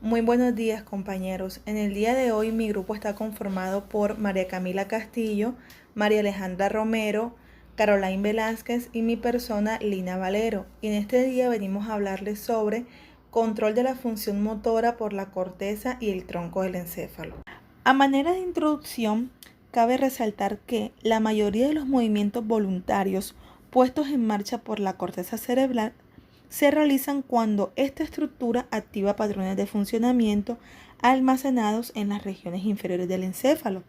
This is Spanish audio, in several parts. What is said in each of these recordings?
Muy buenos días, compañeros. En el día de hoy mi grupo está conformado por María Camila Castillo, María Alejandra Romero, Caroline Velázquez y mi persona Lina Valero. Y en este día venimos a hablarles sobre control de la función motora por la corteza y el tronco del encéfalo. A manera de introducción, cabe resaltar que la mayoría de los movimientos voluntarios puestos en marcha por la corteza cerebral se realizan cuando esta estructura activa patrones de funcionamiento almacenados en las regiones inferiores del encéfalo.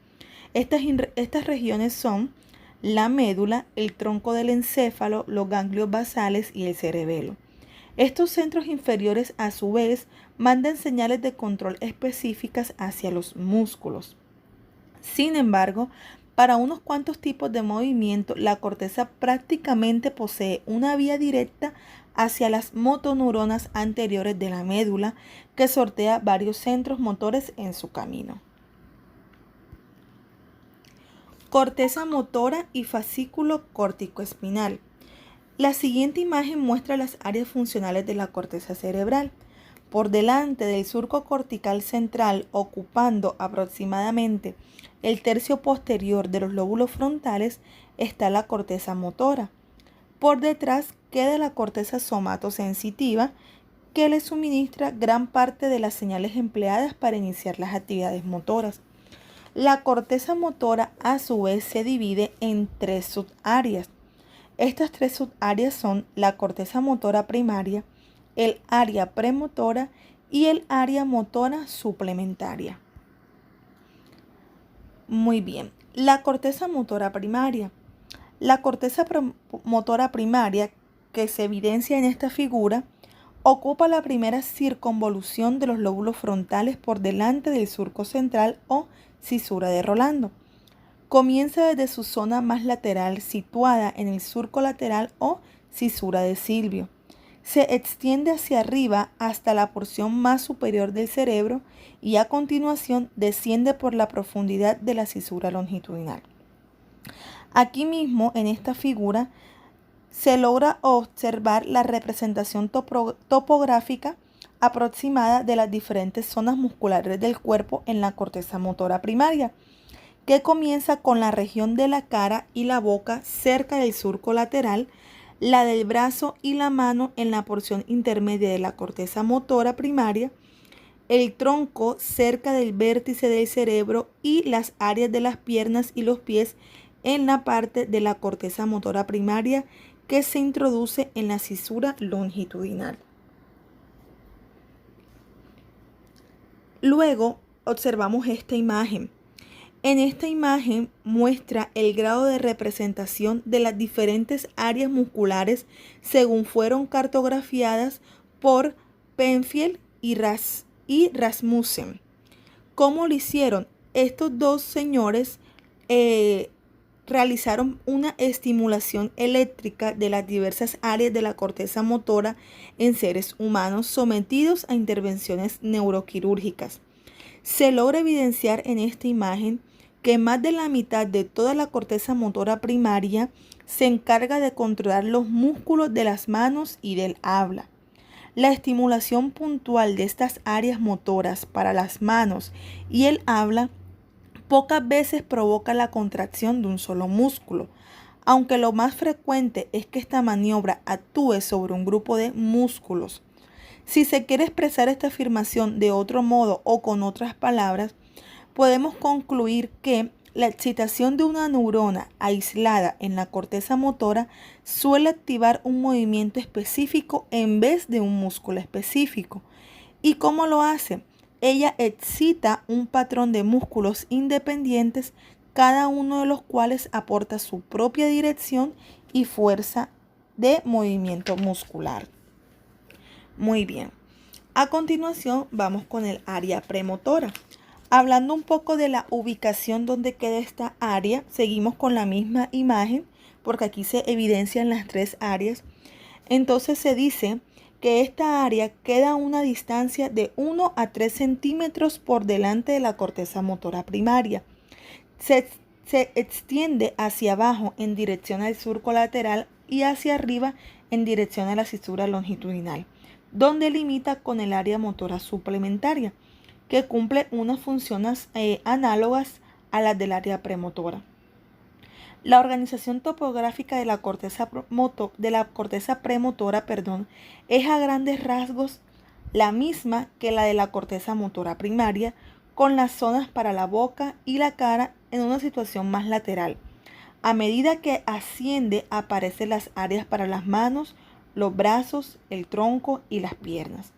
Estas regiones son la médula, el tronco del encéfalo, los ganglios basales y el cerebelo. Estos centros inferiores, a su vez, mandan señales de control específicas hacia los músculos. Sin embargo, para unos cuantos tipos de movimiento, la corteza prácticamente posee una vía directa hacia las motoneuronas anteriores de la médula, que sortea varios centros motores en su camino. Corteza motora y fascículo córtico-espinal. La siguiente imagen muestra las áreas funcionales de la corteza cerebral. Por delante del surco cortical central, ocupando aproximadamente el tercio posterior de los lóbulos frontales, está la corteza motora. Por detrás queda la corteza somatosensitiva, que le suministra gran parte de las señales empleadas para iniciar las actividades motoras. La corteza motora, a su vez, se divide en tres subáreas. Estas tres subáreas son la corteza motora primaria, el área premotora y el área motora suplementaria. Muy bien, la corteza motora primaria. La corteza motora primaria, que se evidencia en esta figura, ocupa la primera circunvolución de los lóbulos frontales por delante del surco central o cisura de Rolando. Comienza desde su zona más lateral, situada en el surco lateral o cisura de Silvio. Se extiende hacia arriba hasta la porción más superior del cerebro y a continuación desciende por la profundidad de la cisura longitudinal. Aquí mismo, en esta figura, se logra observar la representación topográfica aproximada de las diferentes zonas musculares del cuerpo en la corteza motora primaria, que comienza con la región de la cara y la boca cerca del surco lateral, la del brazo y la mano en la porción intermedia de la corteza motora primaria, el tronco cerca del vértice del cerebro y las áreas de las piernas y los pies en la parte de la corteza motora primaria que se introduce en la cisura longitudinal. Luego observamos esta imagen. En esta imagen muestra el grado de representación de las diferentes áreas musculares según fueron cartografiadas por Penfield y Rasmussen. ¿Cómo lo hicieron? Estos dos señores realizaron una estimulación eléctrica de las diversas áreas de la corteza motora en seres humanos sometidos a intervenciones neuroquirúrgicas. Se logra evidenciar en esta imagen que más de la mitad de toda la corteza motora primaria se encarga de controlar los músculos de las manos y del habla. La estimulación puntual de estas áreas motoras para las manos y el habla pocas veces provoca la contracción de un solo músculo, aunque lo más frecuente es que esta maniobra actúe sobre un grupo de músculos. Si se quiere expresar esta afirmación de otro modo o con otras palabras, podemos concluir que la excitación de una neurona aislada en la corteza motora suele activar un movimiento específico en vez de un músculo específico. ¿Y cómo lo hace? Ella excita un patrón de músculos independientes, cada uno de los cuales aporta su propia dirección y fuerza de movimiento muscular. Muy bien. A continuación vamos con el área premotora. Hablando un poco de la ubicación donde queda esta área, seguimos con la misma imagen porque aquí se evidencian las tres áreas. Entonces se dice que esta área queda a una distancia de 1 a 3 centímetros por delante de la corteza motora primaria. Se extiende hacia abajo en dirección al surco lateral y hacia arriba en dirección a la cisura longitudinal. donde limita con el área motora suplementaria, que cumple unas funciones análogas a las del área premotora. La organización topográfica de la corteza premotora, es a grandes rasgos la misma que la de la corteza motora primaria, con las zonas para la boca y la cara en una situación más lateral. A medida que asciende, aparecen las áreas para las manos, los brazos, el tronco y las piernas.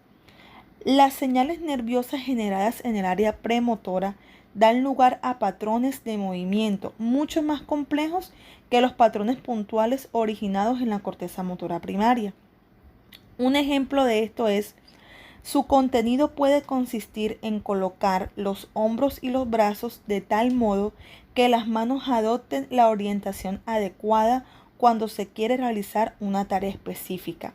Las señales nerviosas generadas en el área premotora dan lugar a patrones de movimiento mucho más complejos que los patrones puntuales originados en la corteza motora primaria. Un ejemplo de esto es: su contenido puede consistir en colocar los hombros y los brazos de tal modo que las manos adopten la orientación adecuada cuando se quiere realizar una tarea específica.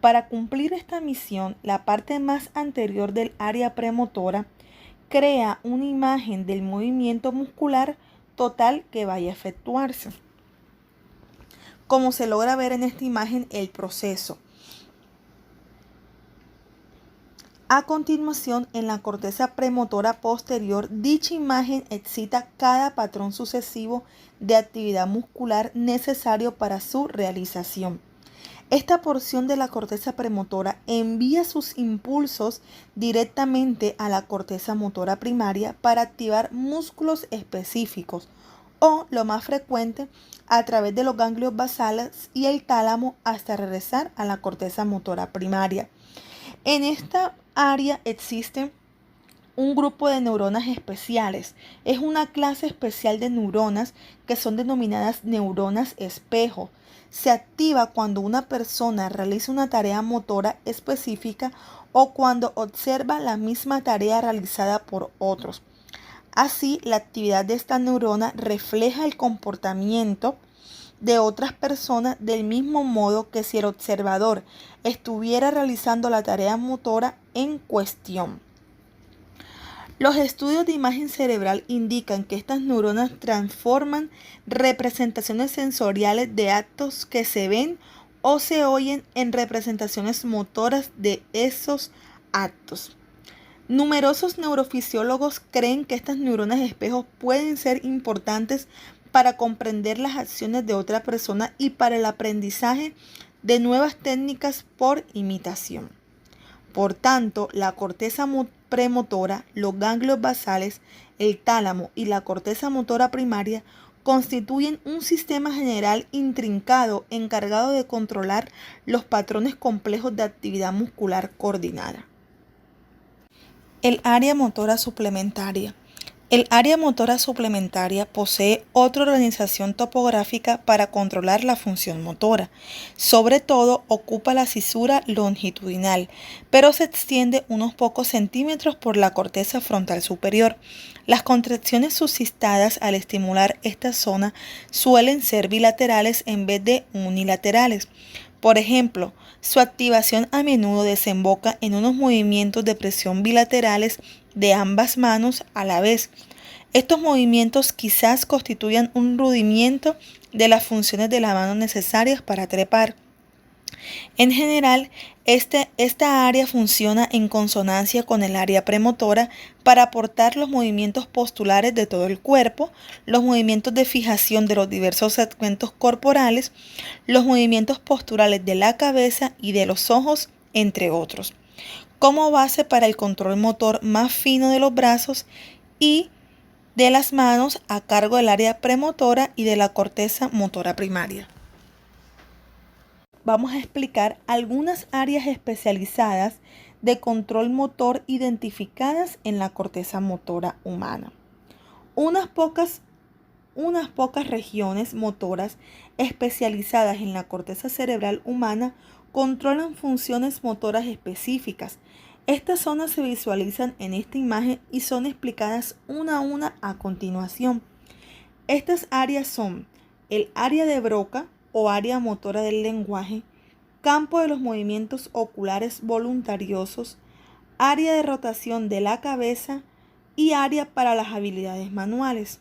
Para cumplir esta misión, la parte más anterior del área premotora crea una imagen del movimiento muscular total que vaya a efectuarse. Como se logra ver en esta imagen, el proceso. A continuación, en la corteza premotora posterior, dicha imagen excita cada patrón sucesivo de actividad muscular necesario para su realización. Esta porción de la corteza premotora envía sus impulsos directamente a la corteza motora primaria para activar músculos específicos o, lo más frecuente, a través de los ganglios basales y el tálamo hasta regresar a la corteza motora primaria. En esta área existe un grupo de neuronas especiales. Es una clase especial de neuronas que son denominadas neuronas espejo. Se activa cuando una persona realiza una tarea motora específica o cuando observa la misma tarea realizada por otros. Así, la actividad de esta neurona refleja el comportamiento de otras personas del mismo modo que si el observador estuviera realizando la tarea motora en cuestión. Los estudios de imagen cerebral indican que estas neuronas transforman representaciones sensoriales de actos que se ven o se oyen en representaciones motoras de esos actos. Numerosos neurofisiólogos creen que estas neuronas espejo pueden ser importantes para comprender las acciones de otra persona y para el aprendizaje de nuevas técnicas por imitación. Por tanto, la corteza premotora, los ganglios basales, el tálamo y la corteza motora primaria constituyen un sistema general intrincado encargado de controlar los patrones complejos de actividad muscular coordinada. El área motora suplementaria. El área motora suplementaria posee otra organización topográfica para controlar la función motora. Sobre todo, ocupa la cisura longitudinal, pero se extiende unos pocos centímetros por la corteza frontal superior. Las contracciones suscitadas al estimular esta zona suelen ser bilaterales en vez de unilaterales. Por ejemplo, su activación a menudo desemboca en unos movimientos de presión bilaterales de ambas manos a la vez. Estos movimientos quizás constituyan un rudimiento de las funciones de la mano necesarias para trepar. En general, esta área funciona en consonancia con el área premotora para aportar los movimientos postulares de todo el cuerpo, los movimientos de fijación de los diversos segmentos corporales, los movimientos posturales de la cabeza y de los ojos, entre otros, como base para el control motor más fino de los brazos y de las manos a cargo del área premotora y de la corteza motora primaria. Vamos a explicar algunas áreas especializadas de control motor identificadas en la corteza motora humana. Unas pocas regiones motoras especializadas en la corteza cerebral humana controlan funciones motoras específicas. Estas zonas se visualizan en esta imagen y son explicadas una a una a continuación. Estas áreas son el área de Broca o área motora del lenguaje, campo de los movimientos oculares voluntariosos, área de rotación de la cabeza y área para las habilidades manuales.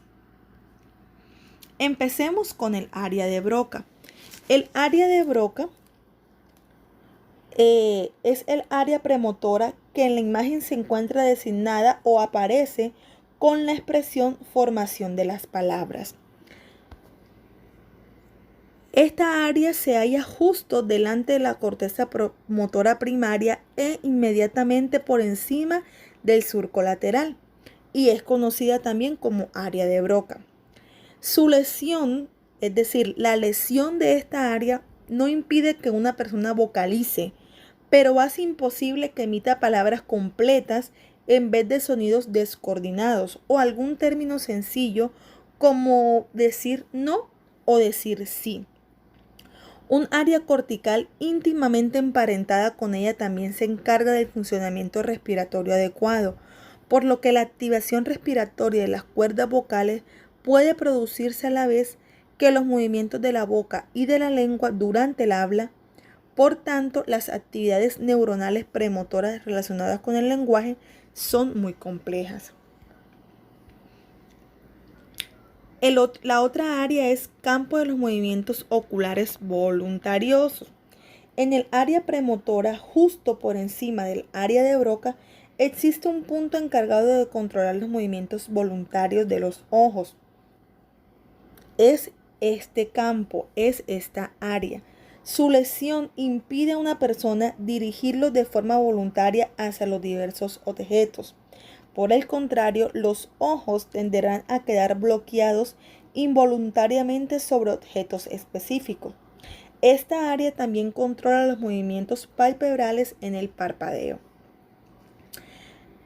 Empecemos con el área de Broca. El área de Broca es el área premotora que en la imagen se encuentra designada o aparece con la expresión formación de las palabras. Esta área se halla justo delante de la corteza motora primaria e inmediatamente por encima del surco lateral y es conocida también como área de Broca. Su lesión, es decir, la lesión de esta área no impide que una persona vocalice, pero hace imposible que emita palabras completas en vez de sonidos descoordinados o algún término sencillo como decir no o decir sí. Un área cortical íntimamente emparentada con ella también se encarga del funcionamiento respiratorio adecuado, por lo que la activación respiratoria de las cuerdas vocales puede producirse a la vez que los movimientos de la boca y de la lengua durante el habla. Por tanto, las actividades neuronales premotoras relacionadas con el lenguaje son muy complejas. La otra área es campo de los movimientos oculares voluntariosos. En el área premotora, justo por encima del área de Broca, existe un punto encargado de controlar los movimientos voluntarios de los ojos. Es este campo, es esta área. Su lesión impide a una persona dirigirlos de forma voluntaria hacia los diversos objetos. Por el contrario, los ojos tenderán a quedar bloqueados involuntariamente sobre objetos específicos. Esta área también controla los movimientos palpebrales en el parpadeo.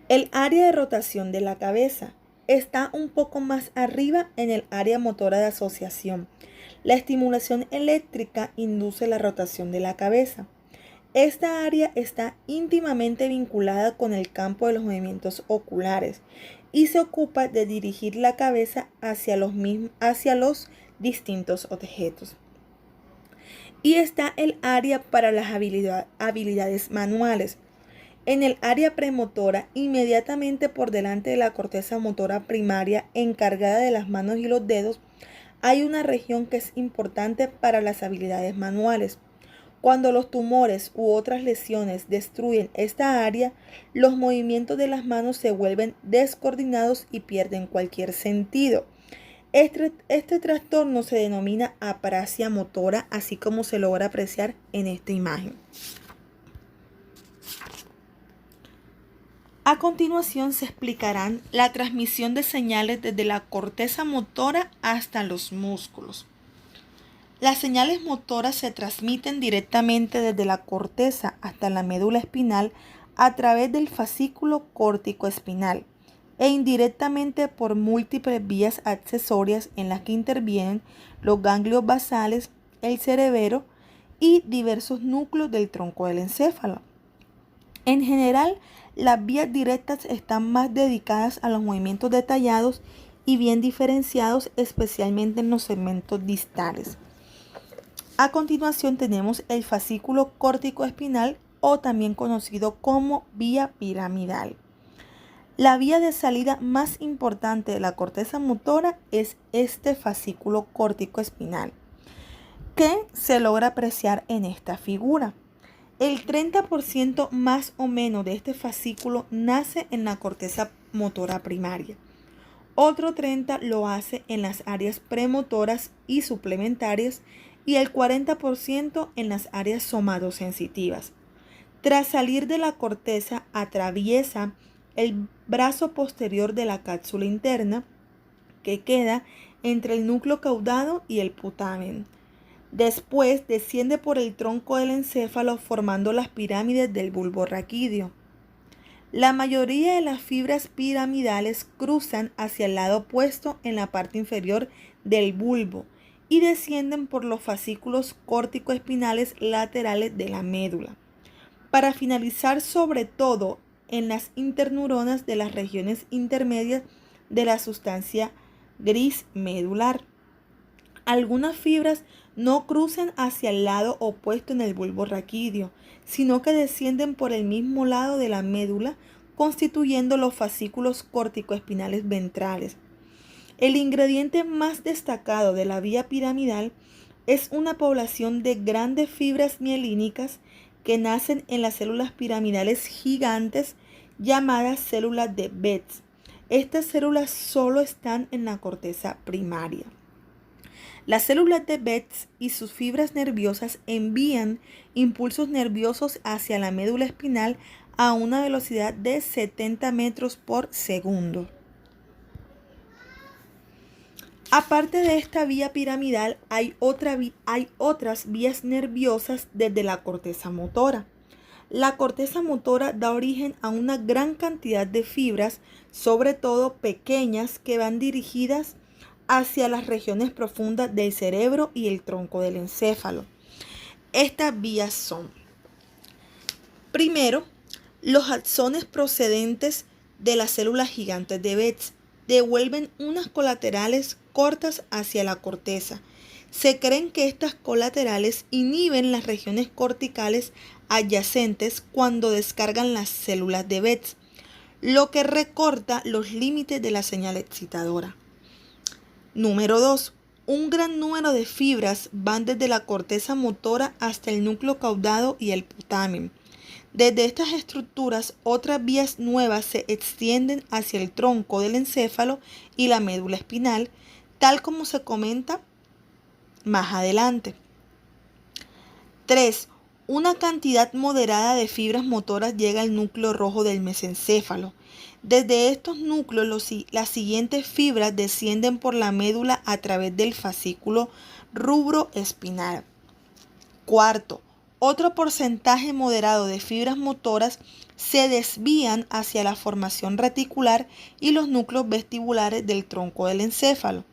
El área de rotación de la cabeza está un poco más arriba en el área motora de asociación. La estimulación eléctrica induce la rotación de la cabeza. Esta área está íntimamente vinculada con el campo de los movimientos oculares y se ocupa de dirigir la cabeza hacia los distintos objetos. Y está el área para las habilidades manuales. En el área premotora, inmediatamente por delante de la corteza motora primaria encargada de las manos y los dedos, hay una región que es importante para las habilidades manuales. Cuando los tumores u otras lesiones destruyen esta área, los movimientos de las manos se vuelven descoordinados y pierden cualquier sentido. Este trastorno se denomina aprasia motora, así como se logra apreciar en esta imagen. A continuación se explicarán la transmisión de señales desde la corteza motora hasta los músculos. Las señales motoras se transmiten directamente desde la corteza hasta la médula espinal a través del fascículo córtico-espinal e indirectamente por múltiples vías accesorias en las que intervienen los ganglios basales, el cerebelo y diversos núcleos del tronco del encéfalo. En general, las vías directas están más dedicadas a los movimientos detallados y bien diferenciados, especialmente en los segmentos distales. A continuación tenemos el fascículo córtico-espinal o también conocido como vía piramidal. La vía de salida más importante de la corteza motora es este fascículo córtico-espinal, que se logra apreciar en esta figura. El 30% más o menos de este fascículo nace en la corteza motora primaria. Otro 30% lo hace en las áreas premotoras y suplementarias y el 40% en las áreas somatosensitivas. Tras salir de la corteza, atraviesa el brazo posterior de la cápsula interna que queda entre el núcleo caudado y el putamen. Después desciende por el tronco del encéfalo formando las pirámides del bulbo raquídeo. La mayoría de las fibras piramidales cruzan hacia el lado opuesto en la parte inferior del bulbo y descienden por los fascículos córtico-espinales laterales de la médula, para finalizar sobre todo en las interneuronas de las regiones intermedias de la sustancia gris medular. Algunas fibras no cruzan hacia el lado opuesto en el bulbo raquídeo, sino que descienden por el mismo lado de la médula, constituyendo los fascículos córtico-espinales ventrales. El ingrediente más destacado de la vía piramidal es una población de grandes fibras mielínicas que nacen en las células piramidales gigantes llamadas células de Betz. Estas células solo están en la corteza primaria. Las células de Betz y sus fibras nerviosas envían impulsos nerviosos hacia la médula espinal a una velocidad de 70 metros por segundo. Aparte de esta vía piramidal, hay otras vías nerviosas desde la corteza motora. La corteza motora da origen a una gran cantidad de fibras, sobre todo pequeñas, que van dirigidas hacia las regiones profundas del cerebro y el tronco del encéfalo. Estas vías son: primero, los axones procedentes de las células gigantes de Betz devuelven unas colaterales cortas hacia la corteza. Se creen que estas colaterales inhiben las regiones corticales adyacentes cuando descargan las células de Betz, lo que recorta los límites de la señal excitadora. Número 2. Un gran número de fibras van desde la corteza motora hasta el núcleo caudado y el putamen. Desde estas estructuras, otras vías nuevas se extienden hacia el tronco del encéfalo y la médula espinal, tal como se comenta más adelante. 3. Una cantidad moderada de fibras motoras llega al núcleo rojo del mesencéfalo. Desde estos núcleos, las siguientes fibras descienden por la médula a través del fascículo rubroespinal. 4. Otro porcentaje moderado de fibras motoras se desvían hacia la formación reticular y los núcleos vestibulares del tronco del encéfalo.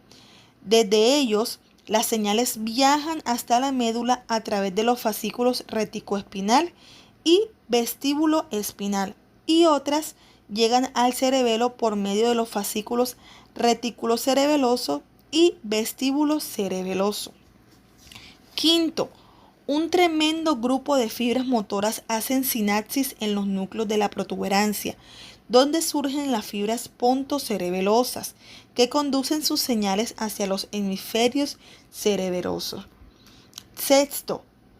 Desde ellos, las señales viajan hasta la médula a través de los fascículos reticoespinal y vestíbulo espinal, y otras llegan al cerebelo por medio de los fascículos reticulocerebeloso y vestíbulo cerebeloso. 5. Un tremendo grupo de fibras motoras hacen sinapsis en los núcleos de la protuberancia, donde surgen las fibras pontocerebelosas, que conducen sus señales hacia los hemisferios cerebelosos. 6.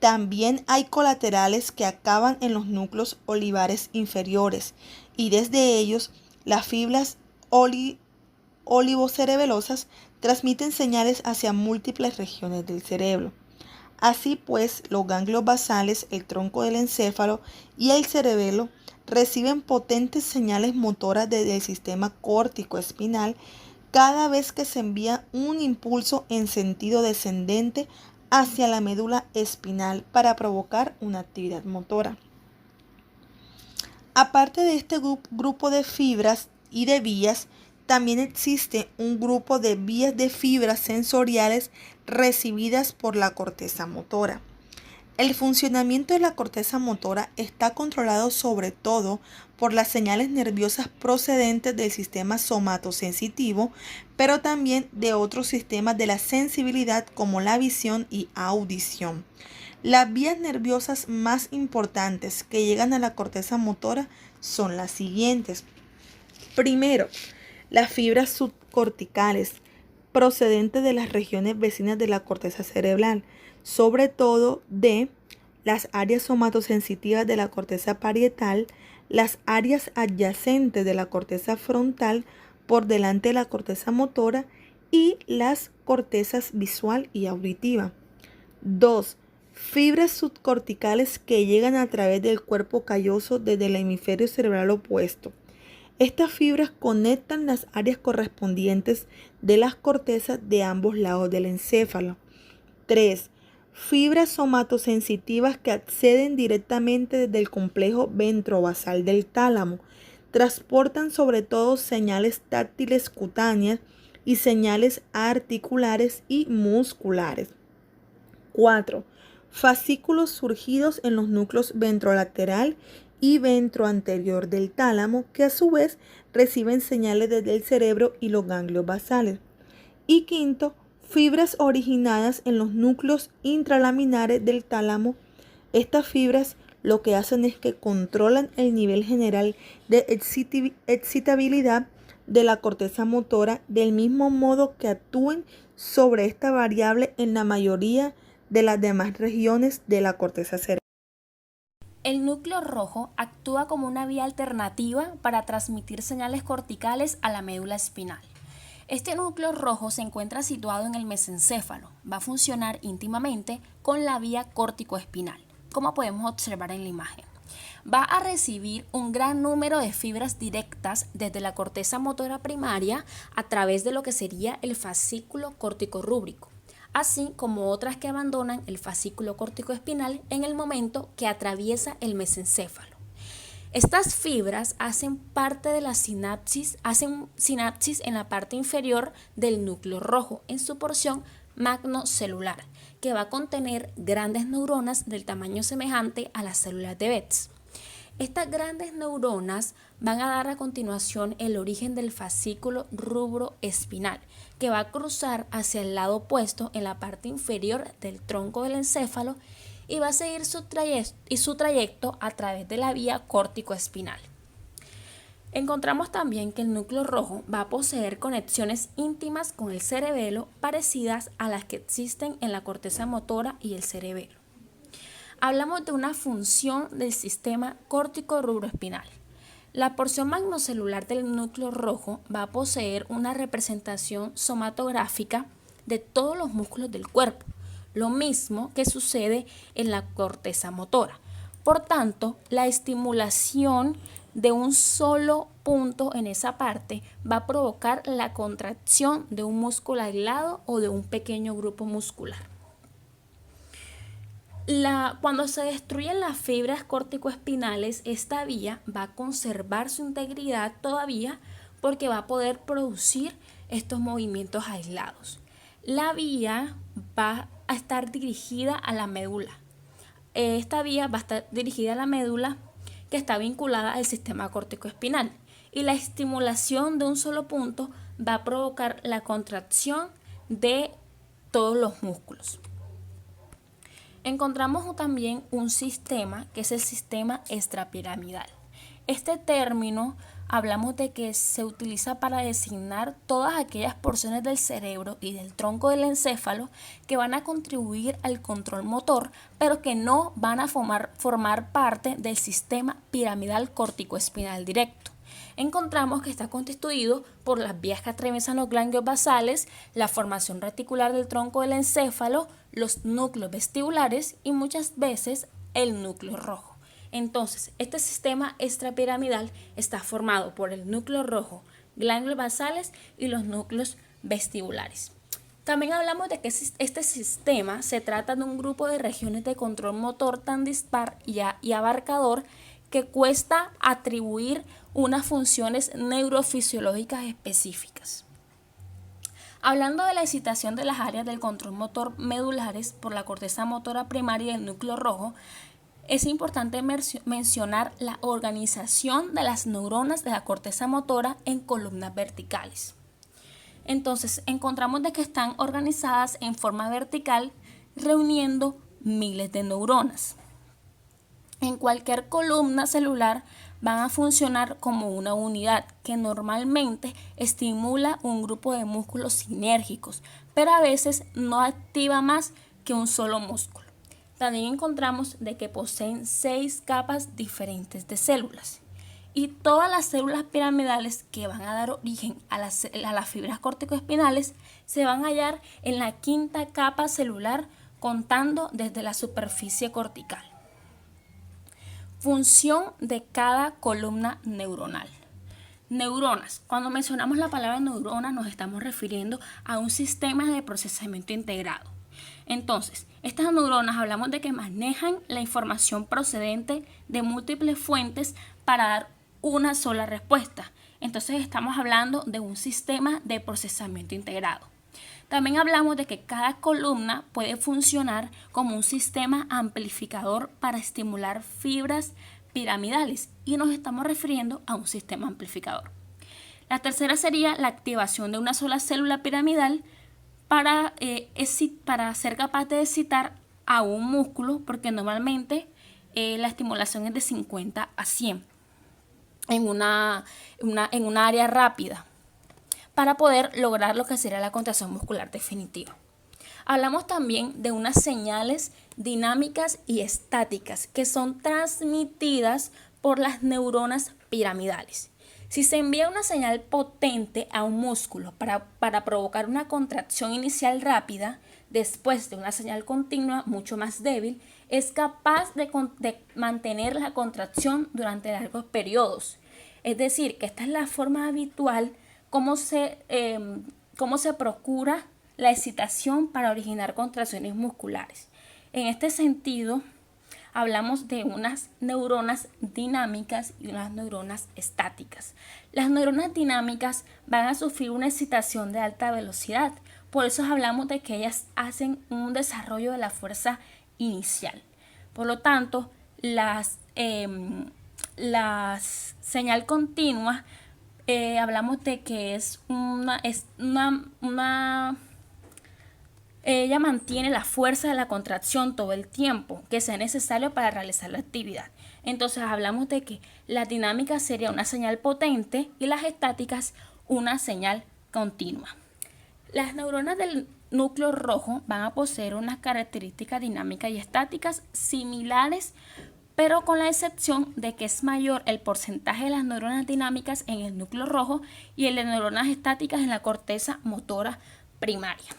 También hay colaterales que acaban en los núcleos olivares inferiores, y desde ellos las fibras olivocerebelosas transmiten señales hacia múltiples regiones del cerebro. Así pues, los ganglios basales, el tronco del encéfalo y el cerebelo reciben potentes señales motoras desde el sistema córtico-espinal cada vez que se envía un impulso en sentido descendente hacia la médula espinal para provocar una actividad motora. Aparte de este grupo de fibras y de vías, también existe un grupo de vías de fibras sensoriales recibidas por la corteza motora. El funcionamiento de la corteza motora está controlado sobre todo por las señales nerviosas procedentes del sistema somatosensitivo, pero también de otros sistemas de la sensibilidad como la visión y audición. Las vías nerviosas más importantes que llegan a la corteza motora son las siguientes. Primero, las fibras subcorticales, procedentes de las regiones vecinas de la corteza cerebral, sobre todo de las áreas somatosensitivas de la corteza parietal, las áreas adyacentes de la corteza frontal por delante de la corteza motora y las cortezas visual y auditiva. 2. Fibras subcorticales que llegan a través del cuerpo calloso desde el hemisferio cerebral opuesto. Estas fibras conectan las áreas correspondientes de las cortezas de ambos lados del encéfalo. 3. Fibras somatosensitivas que acceden directamente desde el complejo ventrobasal del tálamo. Transportan sobre todo señales táctiles cutáneas y señales articulares y musculares. 4. Fascículos surgidos en los núcleos ventrolateral y ventroanterior del tálamo, que a su vez reciben señales desde el cerebro y los ganglios basales. Y 5. Fibras originadas en los núcleos intralaminares del tálamo. Estas fibras lo que hacen es que controlan el nivel general de excitabilidad de la corteza motora, del mismo modo que actúen sobre esta variable en la mayoría de las demás regiones de la corteza cerebral. El núcleo rojo actúa como una vía alternativa para transmitir señales corticales a la médula espinal. Este núcleo rojo se encuentra situado en el mesencéfalo. Va a funcionar íntimamente con la vía córtico-espinal, como podemos observar en la imagen. Va a recibir un gran número de fibras directas desde la corteza motora primaria a través de lo que sería el fascículo córtico-rúbrico, así como otras que abandonan el fascículo córtico-espinal en el momento que atraviesa el mesencéfalo. Estas fibras hacen parte de la sinapsis, hacen sinapsis en la parte inferior del núcleo rojo, en su porción magnocelular, que va a contener grandes neuronas del tamaño semejante a las células de Betz. Estas grandes neuronas van a dar a continuación el origen del fascículo rubroespinal, que va a cruzar hacia el lado opuesto en la parte inferior del tronco del encéfalo y va a seguir su trayecto a través de la vía córtico-espinal. Encontramos también que el núcleo rojo va a poseer conexiones íntimas con el cerebelo parecidas a las que existen en la corteza motora y el cerebelo. Hablamos de una función del sistema córtico-rubroespinal. La porción magnocelular del núcleo rojo va a poseer una representación somatográfica de todos los músculos del cuerpo, lo mismo que sucede en la corteza motora. Por tanto, la estimulación de un solo punto en esa parte va a provocar la contracción de un músculo aislado o de un pequeño grupo muscular. Cuando se destruyen las fibras corticoespinales, esta vía va a conservar su integridad todavía porque va a poder producir estos movimientos aislados. La vía va a estar dirigida a la médula. Esta vía va a estar dirigida a la médula que está vinculada al sistema córtico-espinal y la estimulación de un solo punto va a provocar la contracción de todos los músculos. Encontramos también un sistema que es el sistema extrapiramidal. Este término hablamos de que se utiliza para designar todas aquellas porciones del cerebro y del tronco del encéfalo que van a contribuir al control motor, pero que no van a formar parte del sistema piramidal córtico-espinal directo. Encontramos que está constituido por las vías que atraviesan los ganglios basales, la formación reticular del tronco del encéfalo, los núcleos vestibulares y muchas veces el núcleo rojo. Entonces, este sistema extrapiramidal está formado por el núcleo rojo, ganglios basales y los núcleos vestibulares. También hablamos de que este sistema se trata de un grupo de regiones de control motor tan dispar y abarcador que cuesta atribuir unas funciones neurofisiológicas específicas. Hablando de la excitación de las áreas del control motor medulares por la corteza motora primaria y el núcleo rojo, es importante mencionar la organización de las neuronas de la corteza motora en columnas verticales. Entonces, encontramos de que están organizadas en forma vertical, reuniendo miles de neuronas. En cualquier columna celular van a funcionar como una unidad que normalmente estimula un grupo de músculos sinérgicos, pero a veces no activa más que un solo músculo. También encontramos de que poseen 6 capas diferentes de células y todas las células piramidales que van a dar origen a las fibras corticoespinales se van a hallar en la 5ª capa celular contando desde la superficie cortical. Función de cada columna neuronal. Neuronas. Cuando mencionamos la palabra neurona nos estamos refiriendo a un sistema de procesamiento integrado. Entonces, estas neuronas hablamos de que manejan la información procedente de múltiples fuentes para dar una sola respuesta. Entonces estamos hablando de un sistema de procesamiento integrado. También hablamos de que cada columna puede funcionar como un sistema amplificador para estimular fibras piramidales y nos estamos refiriendo a un sistema amplificador. La tercera sería la activación de una sola célula piramidal para ser capaz de excitar a un músculo, porque normalmente la estimulación es de 50 a 100 en una área rápida, para poder lograr lo que sería la contracción muscular definitiva. Hablamos también de unas señales dinámicas y estáticas que son transmitidas por las neuronas piramidales. Si se envía una señal potente a un músculo para provocar una contracción inicial rápida, después de una señal continua mucho más débil, es capaz de mantener la contracción durante largos periodos. Es decir, que esta es la forma habitual cómo se procura la excitación para originar contracciones musculares. En este sentido, hablamos de unas neuronas dinámicas y unas neuronas estáticas. Las neuronas dinámicas van a sufrir una excitación de alta velocidad, por eso hablamos de que ellas hacen un desarrollo de la fuerza inicial. Por lo tanto, las señal continua, hablamos de que ella mantiene la fuerza de la contracción todo el tiempo que sea necesario para realizar la actividad. Entonces hablamos de que la dinámica sería una señal potente y las estáticas una señal continua. Las neuronas del núcleo rojo van a poseer unas características dinámicas y estáticas similares, pero con la excepción de que es mayor el porcentaje de las neuronas dinámicas en el núcleo rojo y el de neuronas estáticas en la corteza motora primaria.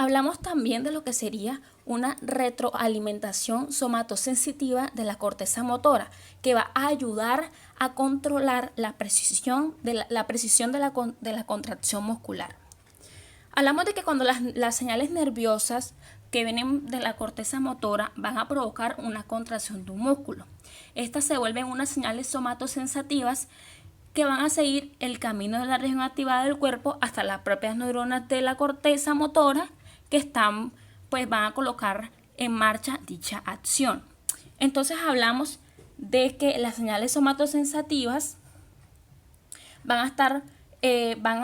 Hablamos también de lo que sería una retroalimentación somatosensitiva de la corteza motora, que va a ayudar a controlar la precisión de la contracción muscular. Hablamos de que cuando las señales nerviosas que vienen de la corteza motora van a provocar una contracción de un músculo. Estas se vuelven unas señales somatosensativas que van a seguir el camino de la región activada del cuerpo hasta las propias neuronas de la corteza motora que van a colocar en marcha dicha acción. Entonces hablamos de que las señales somatosensativas van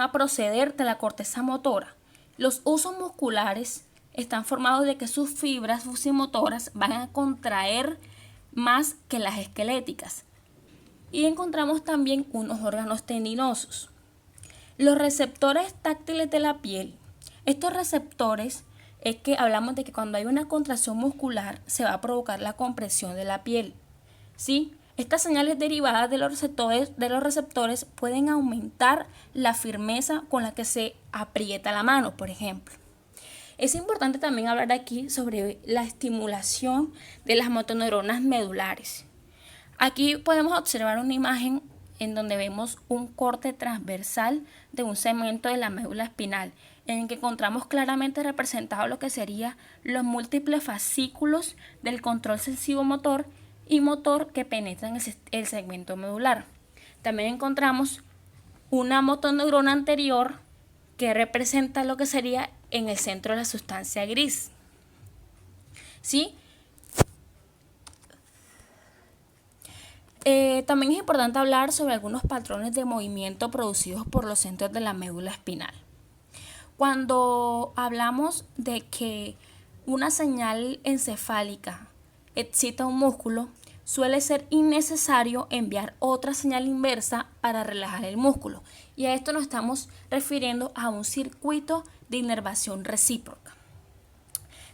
a proceder de la corteza motora. Los usos musculares están formados de que sus fibras fusimotoras van a contraer más que las esqueléticas. Y encontramos también unos órganos tendinosos. Los receptores táctiles de la piel. Estos receptores es que hablamos de que cuando hay una contracción muscular se va a provocar la compresión de la piel. ¿Sí? Estas señales derivadas de los receptores pueden aumentar la firmeza con la que se aprieta la mano, por ejemplo. Es importante también hablar aquí sobre la estimulación de las motoneuronas medulares. Aquí podemos observar una imagen en donde vemos un corte transversal de un segmento de la médula espinal, en el que encontramos claramente representado lo que serían los múltiples fascículos del control sensivo-motor y motor que penetran el segmento medular. También encontramos una motoneurona anterior que representa lo que sería en el centro de la sustancia gris. ¿Sí? También es importante hablar sobre algunos patrones de movimiento producidos por los centros de la médula espinal. Cuando hablamos de que una señal encefálica excita un músculo, suele ser innecesario enviar otra señal inversa para relajar el músculo. Y a esto nos estamos refiriendo a un circuito de inervación recíproca.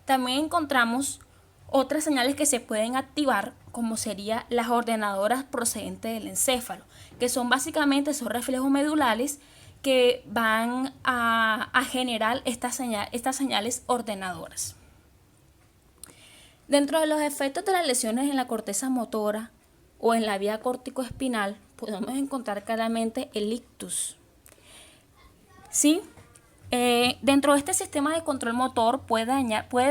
También encontramos otras señales que se pueden activar, como serían las ordenadoras procedentes del encéfalo, que son básicamente esos reflejos medulares que van a generar estas señales ordenadoras. Dentro de los efectos de las lesiones en la corteza motora o en la vía córtico-espinal, podemos encontrar claramente el ictus. ¿Sí? Dentro de este sistema de control motor puede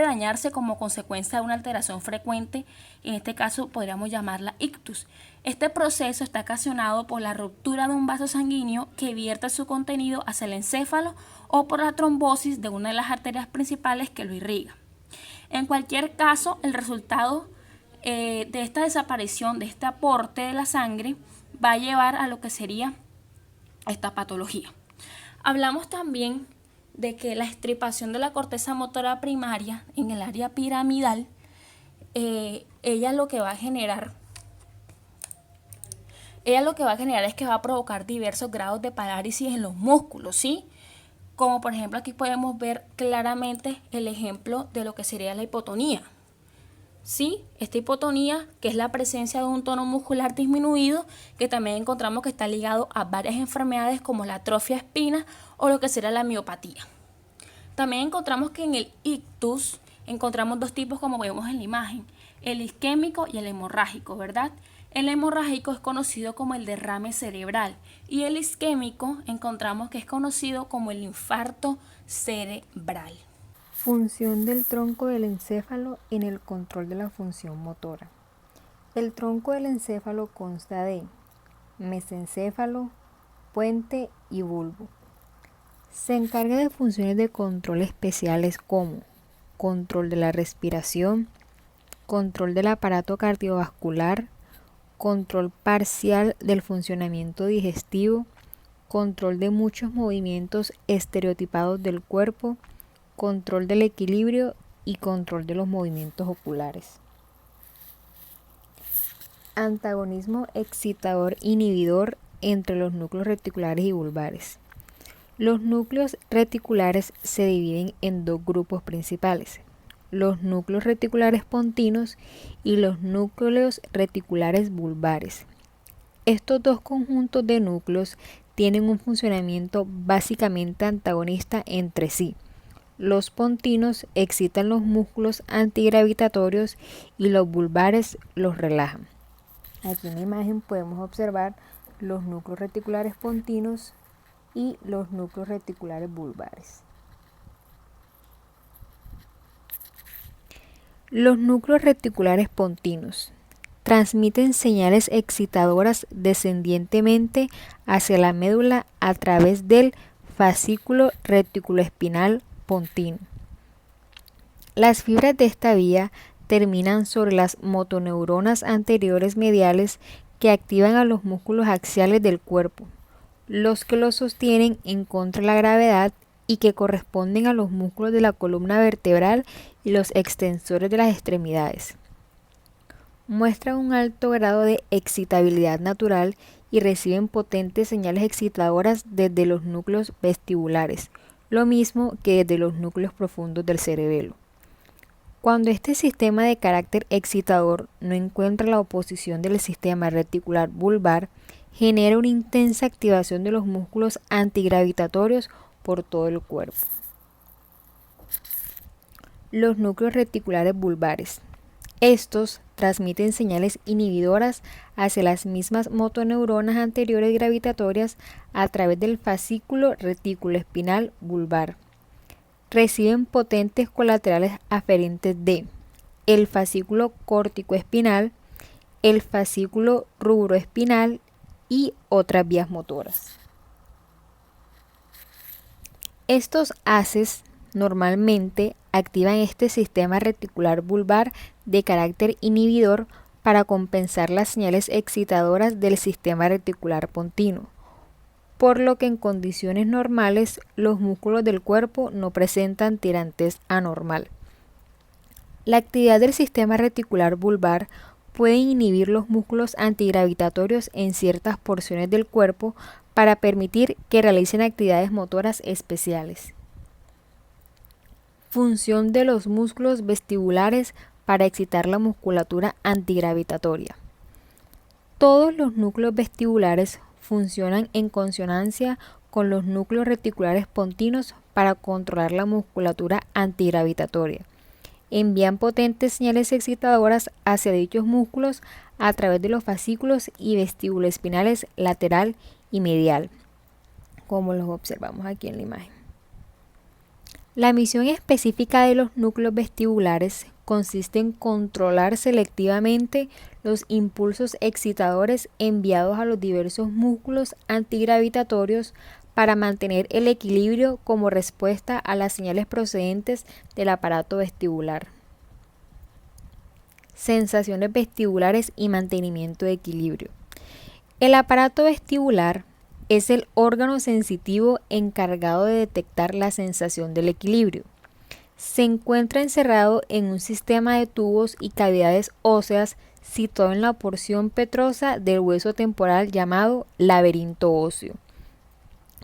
dañarse como consecuencia de una alteración frecuente, en este caso podríamos llamarla ictus. Este proceso está ocasionado por la ruptura de un vaso sanguíneo que vierte su contenido hacia el encéfalo o por la trombosis de una de las arterias principales que lo irriga. En cualquier caso, el resultado de esta desaparición, de este aporte de la sangre, va a llevar a lo que sería esta patología. Hablamos también de que la estripación de la corteza motora primaria en el área piramidal, ella lo que va a generar es que va a provocar diversos grados de parálisis en los músculos, ¿sí? como por ejemplo aquí podemos ver claramente el ejemplo de lo que sería la hipotonía. Sí, esta hipotonía, que es la presencia de un tono muscular disminuido, que también encontramos que está ligado a varias enfermedades como la atrofia espina o lo que será la miopatía. También encontramos que en el ictus encontramos dos tipos como vemos en la imagen, el isquémico y el hemorrágico, ¿verdad? El hemorrágico es conocido como el derrame cerebral y el isquémico encontramos que es conocido como el infarto cerebral. Función del tronco del encéfalo en el control de la función motora. El tronco del encéfalo consta de mesencéfalo, puente y bulbo. Se encarga de funciones de control especiales como control de la respiración, control del aparato cardiovascular, control parcial del funcionamiento digestivo, control de muchos movimientos estereotipados del cuerpo, control del equilibrio y control de los movimientos oculares. Antagonismo excitador-inhibidor entre los núcleos reticulares y bulbares. Los núcleos reticulares se dividen en dos grupos principales: los núcleos reticulares pontinos y los núcleos reticulares bulbares. Estos dos conjuntos de núcleos tienen un funcionamiento básicamente antagonista entre sí. Los pontinos excitan los músculos antigravitatorios y los bulbares los relajan. Aquí en la imagen podemos observar los núcleos reticulares pontinos y los núcleos reticulares bulbares. Los núcleos reticulares pontinos transmiten señales excitadoras descendientemente hacia la médula a través del fascículo reticuloespinal pontino. Las fibras de esta vía terminan sobre las motoneuronas anteriores mediales que activan a los músculos axiales del cuerpo, los que los sostienen en contra de la gravedad y que corresponden a los músculos de la columna vertebral y los extensores de las extremidades. Muestran un alto grado de excitabilidad natural y reciben potentes señales excitadoras desde los núcleos vestibulares, lo mismo que desde los núcleos profundos del cerebelo. Cuando este sistema de carácter excitador no encuentra la oposición del sistema reticular bulbar, genera una intensa activación de los músculos antigravitatorios por todo el cuerpo. Los núcleos reticulares bulbares. Estos transmiten señales inhibidoras hacia las mismas motoneuronas anteriores gravitatorias a través del fascículo reticuloespinal bulbar. Reciben potentes colaterales aferentes de el fascículo córtico-espinal, el fascículo rubroespinal y otras vías motoras. Estos haces normalmente activan este sistema reticular bulbar de carácter inhibidor para compensar las señales excitadoras del sistema reticular pontino, por lo que en condiciones normales los músculos del cuerpo no presentan tirantez anormal. La actividad del sistema reticular bulbar puede inhibir los músculos antigravitatorios en ciertas porciones del cuerpo para permitir que realicen actividades motoras especiales. Función de los músculos vestibulares para excitar la musculatura antigravitatoria. Todos los núcleos vestibulares funcionan en consonancia con los núcleos reticulares pontinos para controlar la musculatura antigravitatoria. Envían potentes señales excitadoras hacia dichos músculos a través de los fascículos y vestibuloespinales lateral y medial, como los observamos aquí en la imagen. La misión específica de los núcleos vestibulares consiste en controlar selectivamente los impulsos excitadores enviados a los diversos músculos antigravitatorios para mantener el equilibrio como respuesta a las señales procedentes del aparato vestibular. Sensaciones vestibulares y mantenimiento de equilibrio. El aparato vestibular es el órgano sensitivo encargado de detectar la sensación del equilibrio. Se encuentra encerrado en un sistema de tubos y cavidades óseas situado en la porción petrosa del hueso temporal llamado laberinto óseo.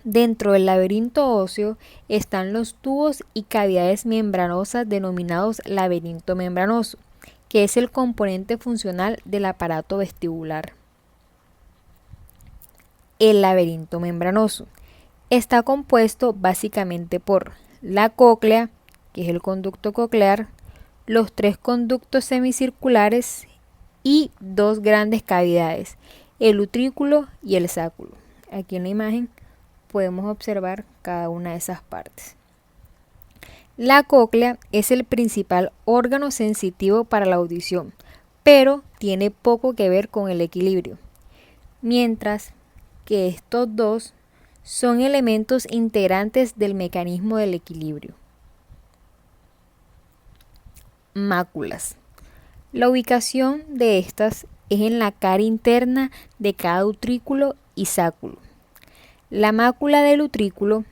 Dentro del laberinto óseo están los tubos y cavidades membranosas denominados laberinto membranoso, que es el componente funcional del aparato vestibular. El laberinto membranoso está compuesto básicamente por la cóclea, que es el conducto coclear, los 3 conductos semicirculares y 2 grandes cavidades, el utrículo y el sáculo. Aquí en la imagen podemos observar cada una de esas partes. La cóclea es el principal órgano sensitivo para la audición, pero tiene poco que ver con el equilibrio, mientras que estos dos son elementos integrantes del mecanismo del equilibrio. Máculas. La ubicación de estas es en la cara interna de cada utrículo y sáculo. La mácula del utrículo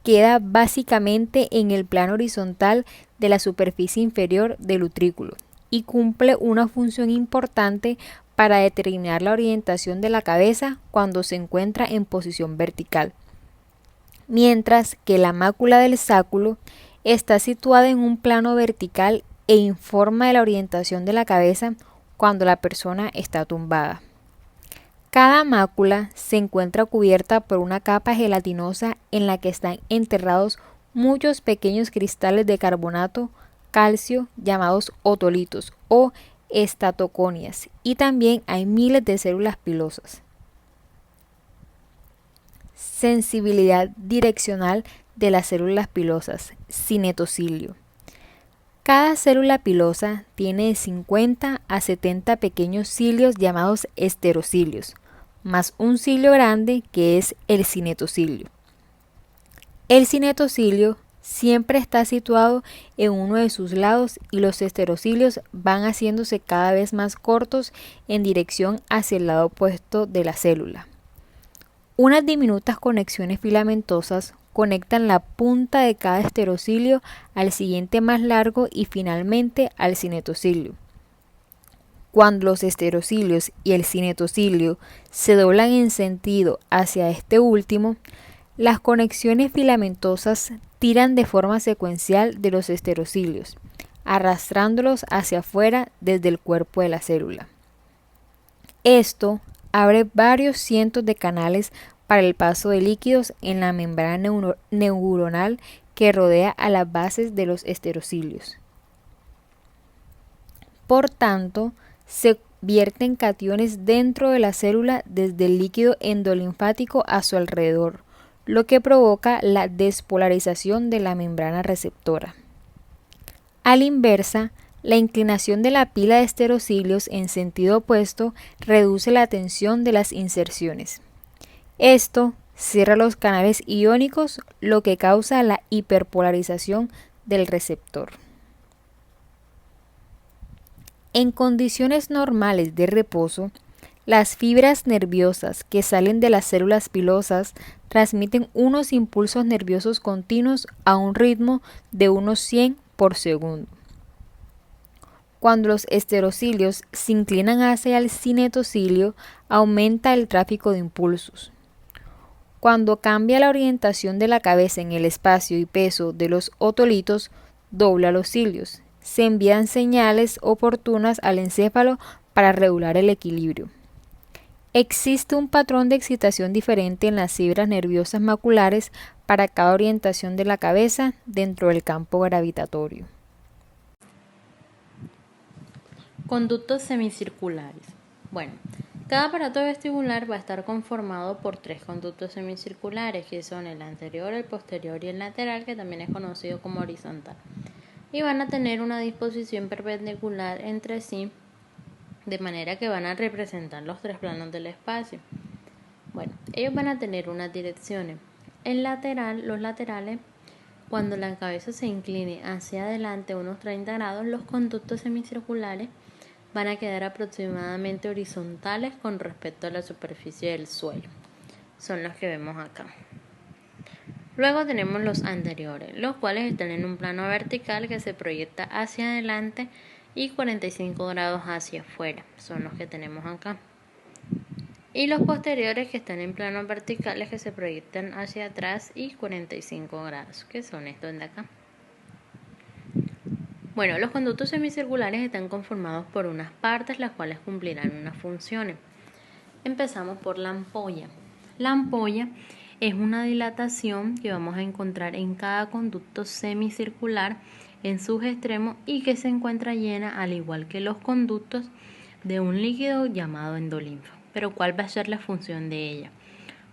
queda básicamente en el plano horizontal de la superficie inferior del utrículo y cumple una función importante para determinar la orientación de la cabeza cuando se encuentra en posición vertical, mientras que la mácula del sáculo está situada en un plano vertical e informa de la orientación de la cabeza cuando la persona está tumbada. Cada mácula se encuentra cubierta por una capa gelatinosa en la que están enterrados muchos pequeños cristales de carbonato calcio llamados otolitos o estatoconias, y también hay miles de células pilosas. Sensibilidad direccional de las células pilosas, cinetocilio. Cada célula pilosa tiene de 50 a 70 pequeños cilios llamados esterocilios, más un cilio grande que es el cinetocilio. El cinetocilio siempre está situado en uno de sus lados y los esterocilios van haciéndose cada vez más cortos en dirección hacia el lado opuesto de la célula. Unas diminutas conexiones filamentosas conectan la punta de cada esterocilio al siguiente más largo y finalmente al cinetocilio. Cuando los esterocilios y el cinetocilio se doblan en sentido hacia este último, las conexiones filamentosas tiran de forma secuencial de los esterocilios, arrastrándolos hacia afuera desde el cuerpo de la célula. Esto abre varios cientos de canales para el paso de líquidos en la membrana neuronal que rodea a las bases de los esterocilios. Por tanto, se vierten cationes dentro de la célula desde el líquido endolinfático a su alrededor, lo que provoca la despolarización de la membrana receptora. A la inversa, la inclinación de la pila de esterocilios en sentido opuesto reduce la tensión de las inserciones. Esto cierra los canales iónicos, lo que causa la hiperpolarización del receptor. En condiciones normales de reposo, las fibras nerviosas que salen de las células pilosas transmiten unos impulsos nerviosos continuos a un ritmo de unos 100 por segundo. Cuando los esterocilios se inclinan hacia el cinetocilio, aumenta el tráfico de impulsos. Cuando cambia la orientación de la cabeza en el espacio y peso de los otolitos, dobla los cilios. Se envían señales oportunas al encéfalo para regular el equilibrio. Existe un patrón de excitación diferente en las fibras nerviosas maculares para cada orientación de la cabeza dentro del campo gravitatorio. Conductos semicirculares. Bueno, cada aparato vestibular va a estar conformado por 3 conductos semicirculares, que son el anterior, el posterior y el lateral, que también es conocido como horizontal. Y van a tener una disposición perpendicular entre sí, de manera que van a representar los 3 planos del espacio. Bueno, ellos van a tener unas direcciones. Los laterales, cuando la cabeza se incline hacia adelante unos 30 grados, los conductos semicirculares van a quedar aproximadamente horizontales con respecto a la superficie del suelo. Son los que vemos acá. Luego tenemos los anteriores, los cuales están en un plano vertical que se proyecta hacia adelante y 45 grados hacia afuera. Son los que tenemos acá. y los posteriores que están en planos verticales que se proyectan hacia atrás y 45 grados, que son estos de acá. Bueno, los conductos semicirculares están conformados por unas partes las cuales cumplirán unas funciones. Empezamos por la ampolla. La ampolla es una dilatación que vamos a encontrar en cada conducto semicircular en sus extremos y que se encuentra llena, al igual que los conductos, de un líquido llamado endolinfa. Pero ¿cuál va a ser la función de ella?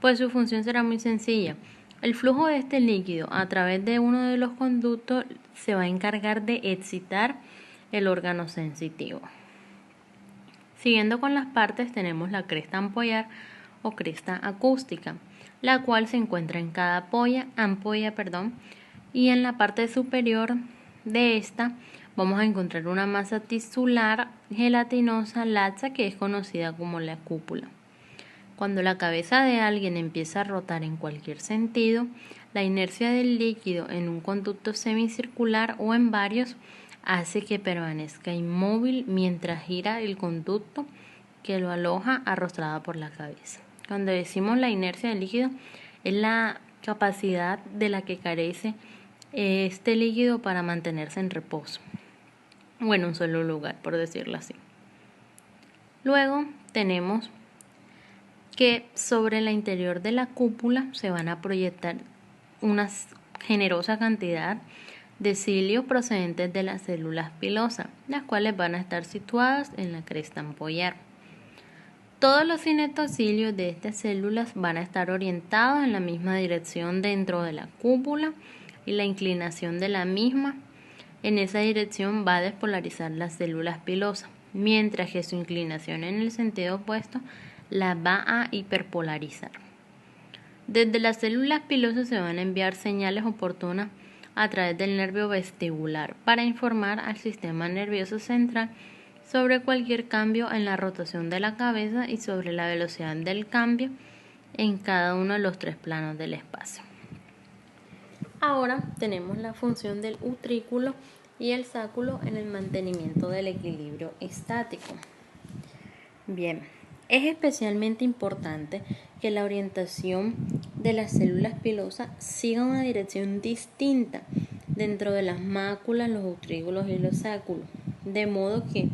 Pues su función será muy sencilla. El flujo de este líquido a través de uno de los conductos se va a encargar de excitar el órgano sensitivo. Siguiendo con las partes tenemos la cresta ampollar o cresta acústica, la cual se encuentra en cada ampolla, y en la parte superior de esta vamos a encontrar una masa tisular gelatinosa laxa que es conocida como la cúpula. Cuando la cabeza de alguien empieza a rotar en cualquier sentido, la inercia del líquido en un conducto semicircular o en varios hace que permanezca inmóvil mientras gira el conducto que lo aloja arrostrada por la cabeza. Cuando decimos la inercia del líquido, es la capacidad de la que carece este líquido para mantenerse en reposo o en un solo lugar, por decirlo así. Luego tenemos que sobre el interior de la cúpula se van a proyectar una generosa cantidad de cilios procedentes de las células pilosas, las cuales van a estar situadas en la cresta ampollar. Todos los cinetocilios de estas células van a estar orientados en la misma dirección dentro de la cúpula y la inclinación de la misma en esa dirección va a despolarizar las células pilosas, mientras que su inclinación en el sentido opuesto las va a hiperpolarizar. Desde las células pilosas se van a enviar señales oportunas a través del nervio vestibular para informar al sistema nervioso central sobre cualquier cambio en la rotación de la cabeza y sobre la velocidad del cambio en cada uno de los tres planos del espacio. Ahora tenemos la función del utrículo y el sáculo en el mantenimiento del equilibrio estático. Bien, es especialmente importante que la orientación de las células pilosas siga una dirección distinta dentro de las máculas, los utrículos y los sáculos, de modo que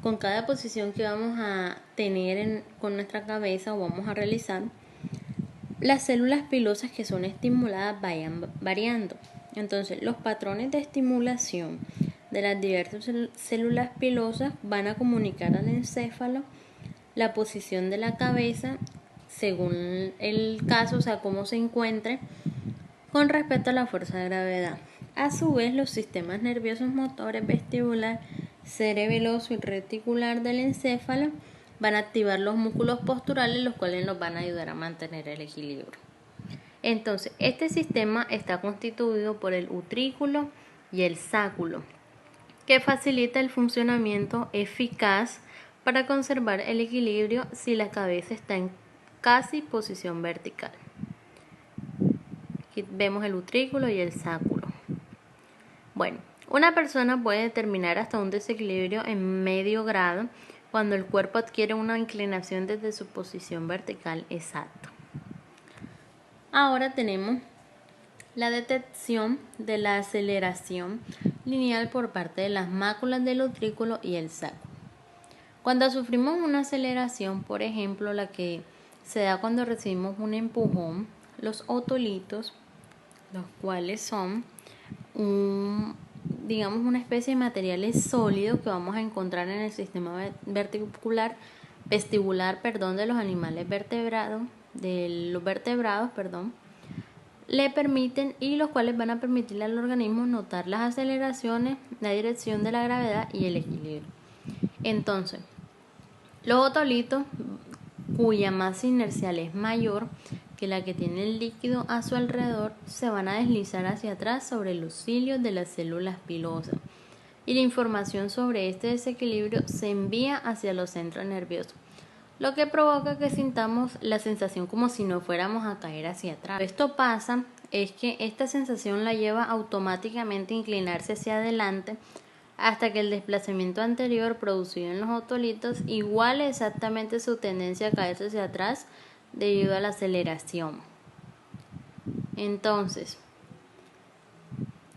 con cada posición que vamos a tener con nuestra cabeza o vamos a realizar, las células pilosas que son estimuladas vayan variando. Entonces, los patrones de estimulación de las diversas células pilosas van a comunicar al encéfalo la posición de la cabeza según el caso, o sea, cómo se encuentre con respecto a la fuerza de gravedad. A su vez, los sistemas nerviosos motores vestibular, cerebeloso y reticular del encéfalo van a activar los músculos posturales, los cuales nos van a ayudar a mantener el equilibrio. Entonces, este sistema está constituido por el utrículo y el sáculo, que facilita el funcionamiento eficaz para conservar el equilibrio si la cabeza está en casi posición vertical. Aquí vemos el utrículo y el sáculo. Bueno, una persona puede determinar hasta un desequilibrio en medio grado cuando el cuerpo adquiere una inclinación desde su posición vertical exacta. Ahora tenemos la detección de la aceleración lineal por parte de las máculas del utrículo y el sáculo. Cuando sufrimos una aceleración, por ejemplo, la que se da cuando recibimos un empujón, los otolitos, los cuales son una especie de materiales sólidos que vamos a encontrar en el sistema vestibular de los animales vertebrados, le permiten y los cuales van a permitirle al organismo notar las aceleraciones, la dirección de la gravedad y el equilibrio. Entonces, los otolitos, cuya masa inercial es mayor que la que tiene el líquido a su alrededor, se van a deslizar hacia atrás sobre los cilios de las células pilosas y la información sobre este desequilibrio se envía hacia los centros nerviosos, lo que provoca que sintamos la sensación como si nos fuéramos a caer hacia atrás. Esto pasa es que esta sensación la lleva automáticamente a inclinarse hacia adelante hasta que el desplazamiento anterior producido en los otolitos iguale exactamente su tendencia a caerse hacia atrás debido a la aceleración. Entonces,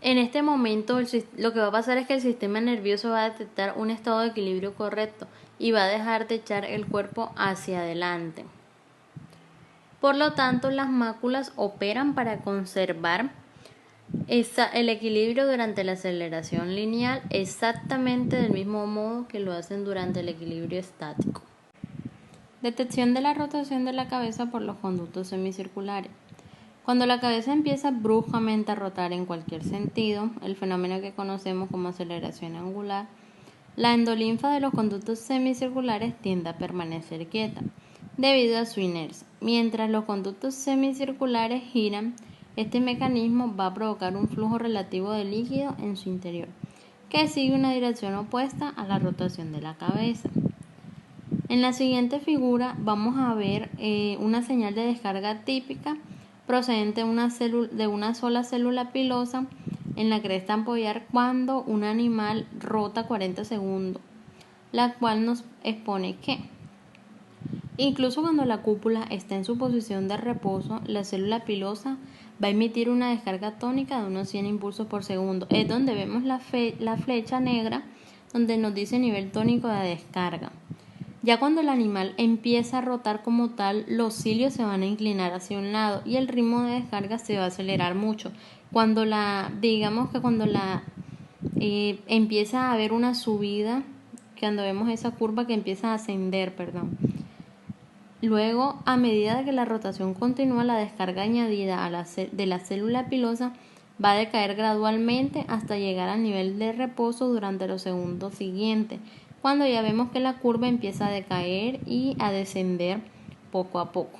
en este momento lo que va a pasar es que el sistema nervioso va a detectar un estado de equilibrio correcto y va a dejar de echar el cuerpo hacia adelante. Por lo tanto, las máculas operan para conservar el equilibrio durante la aceleración lineal exactamente del mismo modo que lo hacen durante el equilibrio estático. Detección de la rotación de la cabeza por los conductos semicirculares. Cuando la cabeza empieza bruscamente a rotar en cualquier sentido, el fenómeno que conocemos como aceleración angular, la endolinfa de los conductos semicirculares tiende a permanecer quieta debido a su inercia. Mientras los conductos semicirculares giran, este mecanismo va a provocar un flujo relativo de líquido en su interior, que sigue una dirección opuesta a la rotación de la cabeza. En la siguiente figura vamos a ver una señal de descarga típica procedente de una sola célula pilosa en la cresta ampollar cuando un animal rota 40 segundos, la cual nos expone que incluso cuando la cúpula está en su posición de reposo, la célula pilosa va a emitir una descarga tónica de unos 100 impulsos por segundo. Es donde vemos la flecha negra donde nos dice nivel tónico de descarga. Ya cuando el animal empieza a rotar como tal, los cilios se van a inclinar hacia un lado y el ritmo de descarga se va a acelerar mucho. Cuando empieza a haber una subida, cuando vemos esa curva que empieza a ascender, Luego, a medida que la rotación continúa, la descarga añadida de la célula pilosa va a decaer gradualmente hasta llegar al nivel de reposo durante los segundos siguientes, cuando ya vemos que la curva empieza a decaer y a descender poco a poco.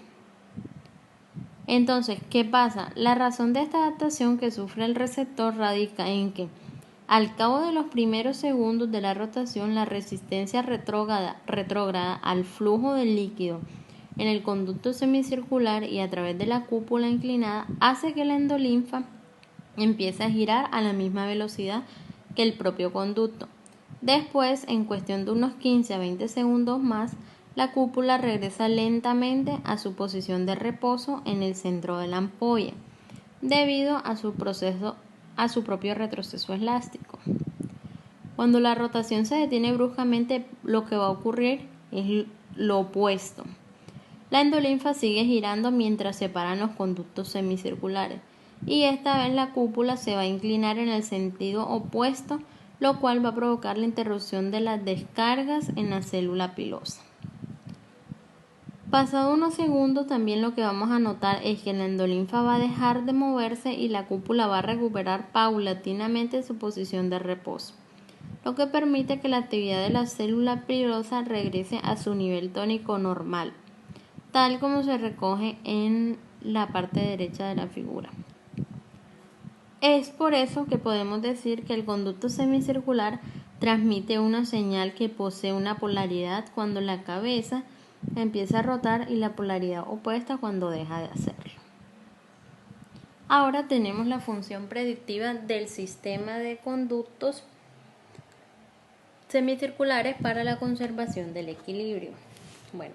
Entonces, ¿qué pasa? La razón de esta adaptación que sufre el receptor radica en que al cabo de los primeros segundos de la rotación, la resistencia retrógrada al flujo del líquido en el conducto semicircular y a través de la cúpula inclinada hace que la endolinfa empiece a girar a la misma velocidad que el propio conducto. Después, en cuestión de unos 15 a 20 segundos más, la cúpula regresa lentamente a su posición de reposo en el centro de la ampolla, debido a su propio retroceso elástico. Cuando la rotación se detiene bruscamente, lo que va a ocurrir es lo opuesto. La endolinfa sigue girando mientras separan los conductos semicirculares y esta vez la cúpula se va a inclinar en el sentido opuesto, lo cual va a provocar la interrupción de las descargas en la célula pilosa. Pasado unos segundos, también lo que vamos a notar es que la endolinfa va a dejar de moverse y la cúpula va a recuperar paulatinamente su posición de reposo, lo que permite que la actividad de la célula pilosa regrese a su nivel tónico normal, tal como se recoge en la parte derecha de la figura. Es por eso que podemos decir que el conducto semicircular transmite una señal que posee una polaridad cuando la cabeza empieza a rotar y la polaridad opuesta cuando deja de hacerlo. Ahora tenemos la función predictiva del sistema de conductos semicirculares para la conservación del equilibrio. Bueno,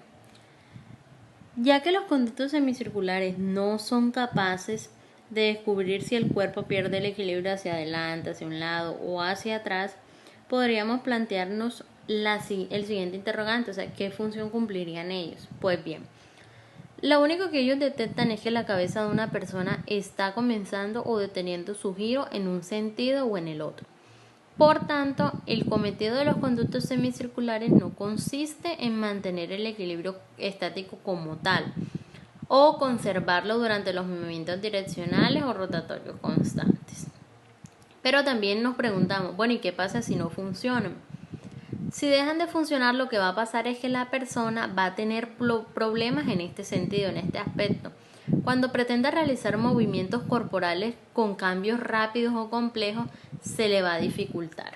ya que los conductos semicirculares no son capaces de descubrir si el cuerpo pierde el equilibrio hacia adelante, hacia un lado o hacia atrás, podríamos plantearnos el siguiente interrogante, o sea, ¿qué función cumplirían ellos? Pues bien, lo único que ellos detectan es que la cabeza de una persona está comenzando o deteniendo su giro en un sentido o en el otro. Por tanto, el cometido de los conductos semicirculares no consiste en mantener el equilibrio estático como tal o conservarlo durante los movimientos direccionales o rotatorios constantes. Pero también nos preguntamos, bueno, ¿y qué pasa si no funcionan? Si dejan de funcionar, lo que va a pasar es que la persona va a tener problemas en este sentido, en este aspecto. Cuando pretenda realizar movimientos corporales con cambios rápidos o complejos, se le va a dificultar.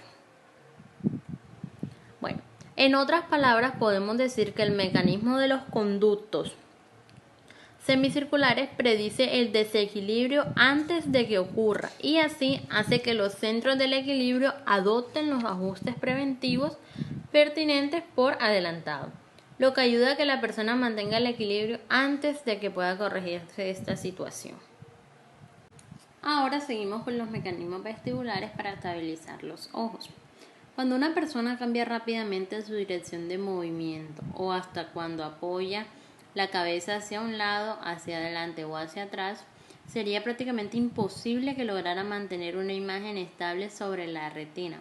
Bueno, en otras palabras, podemos decir que el mecanismo de los conductos semicirculares predice el desequilibrio antes de que ocurra y así hace que los centros del equilibrio adopten los ajustes preventivos pertinentes por adelantado, lo que ayuda a que la persona mantenga el equilibrio antes de que pueda corregirse esta situación. Ahora seguimos con los mecanismos vestibulares para estabilizar los ojos. Cuando una persona cambia rápidamente su dirección de movimiento o hasta cuando apoya la cabeza hacia un lado, hacia adelante o hacia atrás, sería prácticamente imposible que lograra mantener una imagen estable sobre la retina,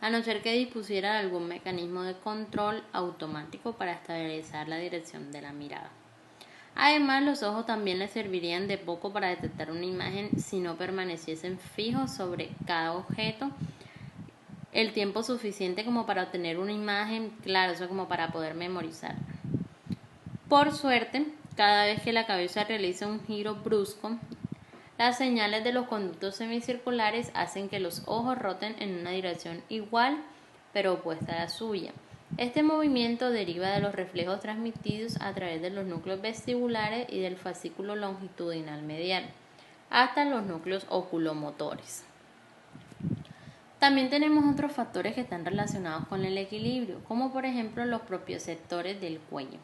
a no ser que dispusiera de algún mecanismo de control automático para estabilizar la dirección de la mirada. Además, los ojos también le servirían de poco para detectar una imagen si no permaneciesen fijos sobre cada objeto el tiempo suficiente como para obtener una imagen, claro, eso como para poder memorizar. Por suerte, cada vez que la cabeza realiza un giro brusco, las señales de los conductos semicirculares hacen que los ojos roten en una dirección igual pero opuesta a la suya. Este movimiento deriva de los reflejos transmitidos a través de los núcleos vestibulares y del fascículo longitudinal medial, hasta los núcleos oculomotores. También tenemos otros factores que están relacionados con el equilibrio, como por ejemplo los propioceptores del cuello.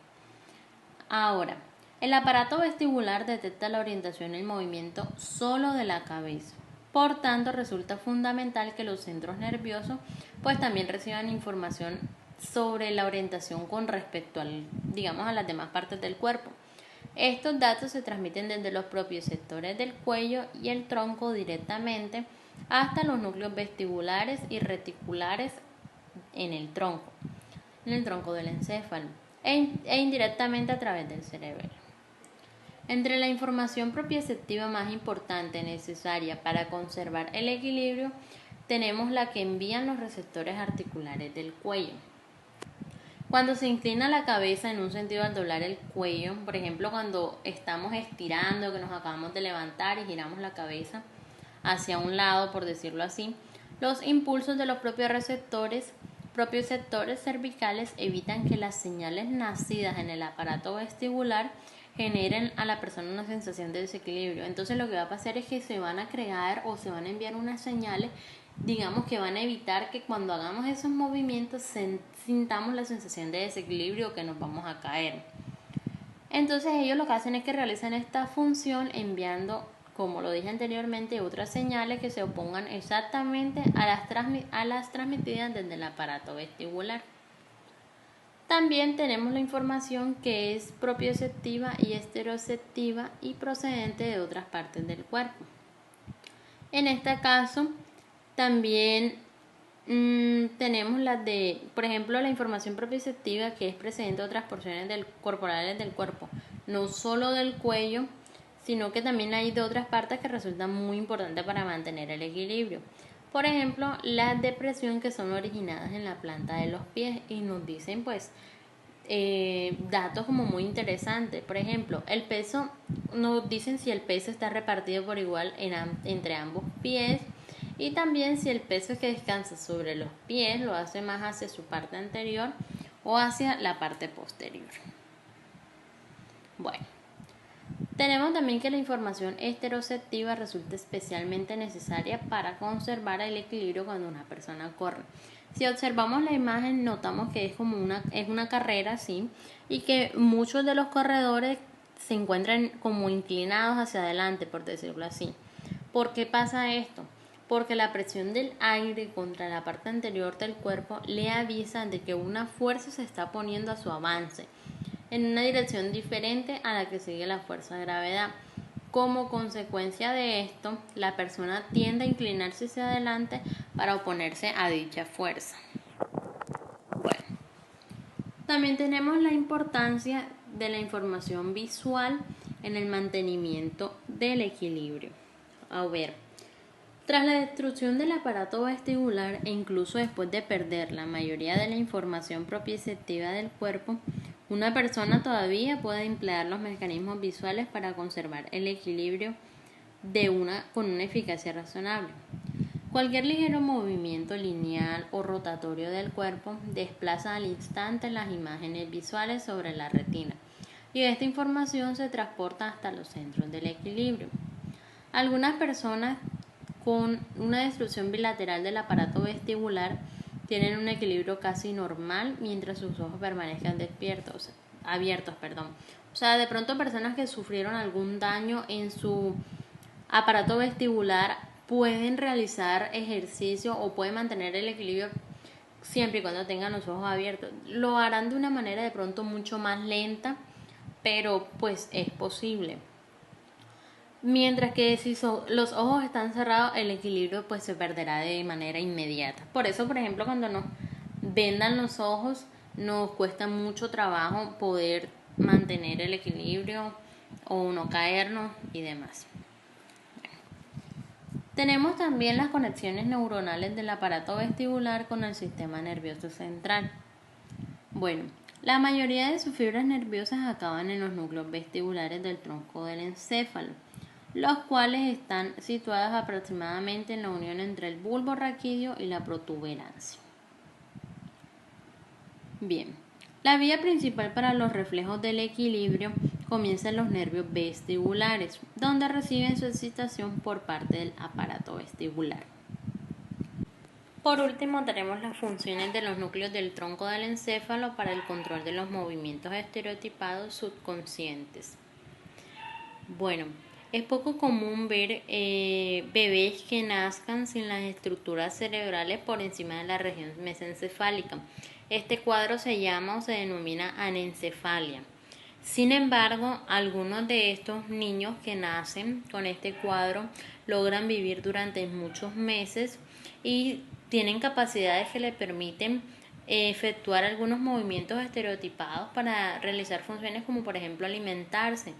Ahora, el aparato vestibular detecta la orientación y el movimiento solo de la cabeza. Por tanto, resulta fundamental que los centros nerviosos pues también reciban información sobre la orientación con respecto a las demás partes del cuerpo. Estos datos se transmiten desde los propioceptores del cuello y el tronco directamente hasta los núcleos vestibulares y reticulares en el tronco del encéfalo e indirectamente a través del cerebro. Entre la información propioceptiva más importante necesaria para conservar el equilibrio tenemos la que envían los receptores articulares del cuello. Cuando se inclina la cabeza en un sentido al doblar el cuello, por ejemplo cuando estamos estirando, que nos acabamos de levantar y giramos la cabeza hacia un lado, por decirlo así, los impulsos de los propioceptores cervicales evitan que las señales nacidas en el aparato vestibular generen a la persona una sensación de desequilibrio. Entonces lo que va a pasar es que se van a crear o se van a enviar unas señales, digamos, que van a evitar que cuando hagamos esos movimientos sintamos la sensación de desequilibrio o que nos vamos a caer. Entonces ellos lo que hacen es que realizan esta función enviando, como lo dije anteriormente, otras señales que se opongan exactamente a las transmitidas desde el aparato vestibular. También tenemos la información que es propioceptiva y estereoceptiva y procedente de otras partes del cuerpo. En este caso, también tenemos por ejemplo, la información propioceptiva que es procedente de otras porciones corporales del cuerpo, no solo del cuello, sino que también hay de otras partes que resultan muy importantes para mantener el equilibrio. Por ejemplo, la depresión que son originadas en la planta de los pies y nos dicen datos como muy interesantes. Por ejemplo, el peso, nos dicen si el peso está repartido por igual entre ambos pies y también si el peso que descansa sobre los pies lo hace más hacia su parte anterior o hacia la parte posterior. Bueno. Tenemos también que la información estereoceptiva resulta especialmente necesaria para conservar el equilibrio cuando una persona corre. Si observamos la imagen, notamos que es una carrera, ¿sí? Y que muchos de los corredores se encuentran como inclinados hacia adelante, por decirlo así. ¿Por qué pasa esto? Porque la presión del aire contra la parte anterior del cuerpo le avisa de que una fuerza se está poniendo a su avance en una dirección diferente a la que sigue la fuerza de gravedad. Como consecuencia de esto, la persona tiende a inclinarse hacia adelante para oponerse a dicha fuerza. Bueno, también tenemos la importancia de la información visual en el mantenimiento del equilibrio. A ver, tras la destrucción del aparato vestibular e incluso después de perder la mayoría de la información propioceptiva del cuerpo, una persona todavía puede emplear los mecanismos visuales para conservar el equilibrio con una eficacia razonable. Cualquier ligero movimiento lineal o rotatorio del cuerpo desplaza al instante las imágenes visuales sobre la retina, y esta información se transporta hasta los centros del equilibrio. Algunas personas con una destrucción bilateral del aparato vestibular tienen un equilibrio casi normal mientras sus ojos permanezcan abiertos. O sea, de pronto personas que sufrieron algún daño en su aparato vestibular pueden realizar ejercicio o pueden mantener el equilibrio siempre y cuando tengan los ojos abiertos. Lo harán de una manera de pronto mucho más lenta, pero pues es posible. Mientras que si los ojos están cerrados, el equilibrio pues se perderá de manera inmediata. Por eso, por ejemplo, cuando nos vendan los ojos, nos cuesta mucho trabajo poder mantener el equilibrio o no caernos y demás. Tenemos también las conexiones neuronales del aparato vestibular con el sistema nervioso central. Bueno, la mayoría de sus fibras nerviosas acaban en los núcleos vestibulares del tronco del encéfalo, los cuales están situados aproximadamente en la unión entre el bulbo raquídeo y la protuberancia. Bien, la vía principal para los reflejos del equilibrio comienza en los nervios vestibulares, donde reciben su excitación por parte del aparato vestibular. Por último, tenemos las funciones de los núcleos del tronco del encéfalo para el control de los movimientos estereotipados subconscientes. Bueno, es poco común ver bebés que nazcan sin las estructuras cerebrales por encima de la región mesencefálica. Este cuadro se llama o se denomina anencefalia. Sin embargo, algunos de estos niños que nacen con este cuadro logran vivir durante muchos meses y tienen capacidades que les permiten efectuar algunos movimientos estereotipados para realizar funciones como por ejemplo alimentarse.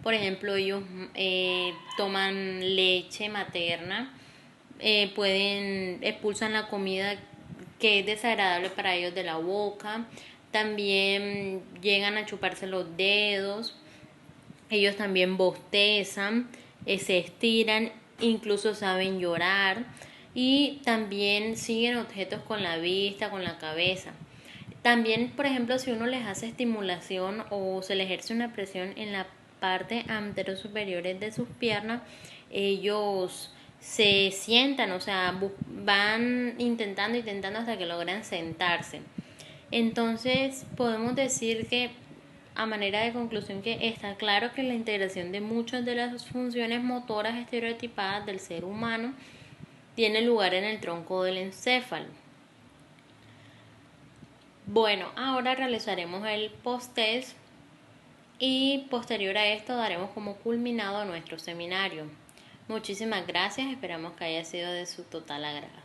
Por ejemplo, ellos toman leche materna, expulsan la comida que es desagradable para ellos de la boca, también llegan a chuparse los dedos, ellos también bostezan, se estiran, incluso saben llorar y también siguen objetos con la vista, con la cabeza. También, por ejemplo, si uno les hace estimulación o se les ejerce una presión en la parte anterosuperiores de sus piernas, ellos se sientan, o sea, van intentando hasta que logran sentarse. Entonces podemos decir que a manera de conclusión que está claro que la integración de muchas de las funciones motoras estereotipadas del ser humano tiene lugar en el tronco del encéfalo. Bueno, ahora realizaremos el post-test y posterior a esto daremos como culminado nuestro seminario. Muchísimas gracias, esperamos que haya sido de su total agrado.